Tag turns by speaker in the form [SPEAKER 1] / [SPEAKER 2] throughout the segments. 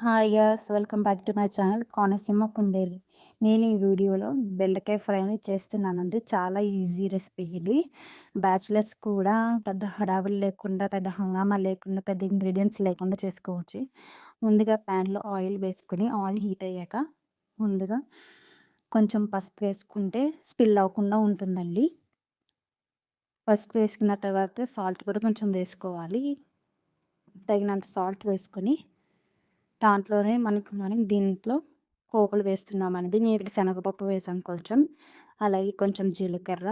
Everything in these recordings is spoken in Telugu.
[SPEAKER 1] Hi yes welcome back to my channel Konaseema కుండేలు. నేను ఈ వీడియోలో బెండకాయ ఫ్రైని చేస్తున్నానండి. చాలా ఈజీ రెసిపీ ఇది. బ్యాచిలర్స్ కూడా పెద్ద హడావిడి లేకుండా, పెద్ద హంగామా లేకుండా, పెద్ద ఇంగ్రీడియంట్స్ లేకుండా చేసుకోవచ్చు. ముందుగా ప్యాన్లో ఆయిల్ వేసుకొని ఆయిల్ హీట్ అయ్యాక ముందుగా కొంచెం పసుపు వేసుకుంటే స్పిల్ అవ్వకుండా ఉంటుందండి. పసుపు వేసుకున్న తర్వాత సాల్ట్ కూడా కొంచెం వేసుకోవాలి. తగినంత సాల్ట్ వేసుకొని దాంట్లోనే మనం దీంట్లో పోపులు వేస్తున్నామండి. నేను ఇక్కడ శనగపప్పు వేసాను కొంచెం, అలాగే కొంచెం జీలకర్ర,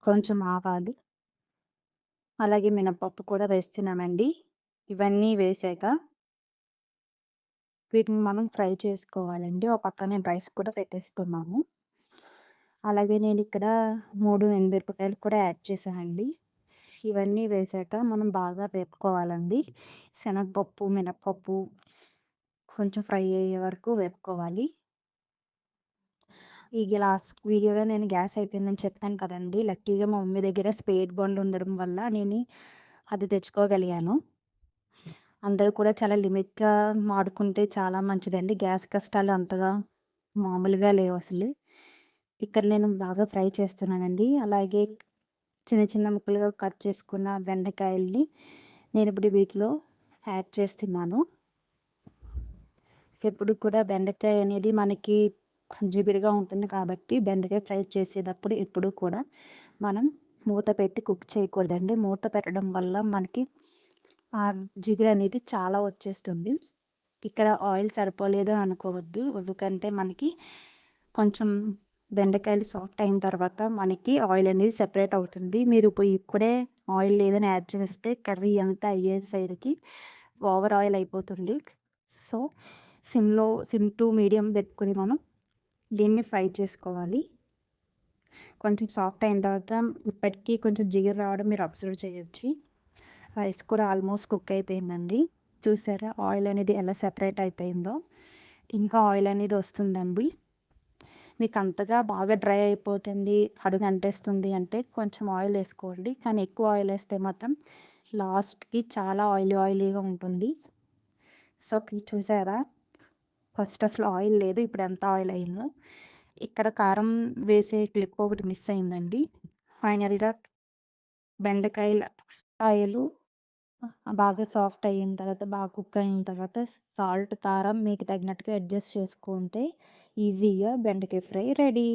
[SPEAKER 1] కొంచెం ఆవాలు, అలాగే మినపప్పు కూడా వేస్తున్నామండి. ఇవన్నీ వేసాక వీటిని మనం ఫ్రై చేసుకోవాలండి. ఒక పక్క నేను రైస్ కూడా పెట్టేసుకున్నాము. అలాగే నేను ఇక్కడ 3 ఎండుమిరపకాయలు కూడా యాడ్ చేశానండి. ఇవన్నీ వేసాక మనం బాగా వేపుకోవాలండి. శనగపప్పు, మినపప్పు కొంచెం ఫ్రై అయ్యే వరకు వేపుకోవాలి. ఈ లాస్ట్ వీడియోలో నేను గ్యాస్ అయిపోయిందని చెప్పాను కదండి. లక్కీగా మా మమ్మీ దగ్గర స్పేడ్ బండ్ ఉండడం వల్ల నేను అది తెచ్చుకోగలిగాను. అందరూ కూడా చాలా లిమిట్గా వాడుకుంటే చాలా మంచిదండి. గ్యాస్ కష్టాలు అంతగా మామూలుగా లేవు అసలు. ఇక్కడ నేను బాగా ఫ్రై చేస్తున్నానండి. అలాగే చిన్న చిన్న ముక్కలుగా కట్ చేసుకున్న బెండకాయల్ని నేను ఇప్పుడు వీటిలో యాడ్ చేస్తున్నాను. ఎప్పుడు కూడా బెండకాయ అనేది మనకి జిగురుగా ఉంటుంది కాబట్టి బెండకాయ ఫ్రై చేసేటప్పుడు ఎప్పుడు కూడా మనం మూత పెట్టి కుక్ చేయకూడదండి. మూత పెట్టడం వల్ల మనకి ఆ జిగురు అనేది చాలా వచ్చేస్తుంది. ఇక్కడ ఆయిల్ సరిపోలేదు అనుకోవద్దు, ఎందుకంటే మనకి కొంచెం బెండకాయలు సాఫ్ట్ అయిన తర్వాత మనకి ఆయిల్ అనేది సెపరేట్ అవుతుంది. మీరు ఇప్పుడే ఆయిల్ లేదని యాడ్ చేస్తే కర్రీ అంతా అయ్యేసరికి ఓవర్ ఆయిల్ అయిపోతుంది. సో సిమ్ టు మీడియం పెట్టుకుని మనం దీన్ని ఫ్రై చేసుకోవాలి. కొంచెం సాఫ్ట్ అయిన తర్వాత ఇప్పటికీ కొంచెం జిగురు రావడం మీరు అబ్జర్వ్ చేయొచ్చు. రైస్ కూడా ఆల్మోస్ట్ కుక్ అయిపోయిందండి. చూసారా ఆయిల్ అనేది ఎలా సెపరేట్ అయిపోయిందో. ఇంకా ఆయిల్ అనేది వస్తుందండి. మీకు అంతగా బాగా డ్రై అయిపోతుంది, అడుగు అంటేస్తుంది అంటే కొంచెం ఆయిల్ వేసుకోండి. కానీ ఎక్కువ ఆయిల్ వేస్తే మాత్రం లాస్ట్కి చాలా ఆయిలీగా ఉంటుంది. సో చూసారా, ఫస్ట్ అసలు ఆయిల్ లేదు, ఇప్పుడు ఎంత ఆయిల్ అయిందో. ఇక్కడ కారం వేసే క్లిప్ ఒకటి మిస్ అయిందండి. ఫైనల్గా బెండకాయలు బాగా సాఫ్ట్ అయిన తర్వాత, బాగా కుక్ అయిన తర్వాత సాల్ట్, కారం మీకు తగినట్టుగా అడ్జస్ట్ చేసుకుంటే ఈజీగా బెండకాయ ఫ్రై రెడీ.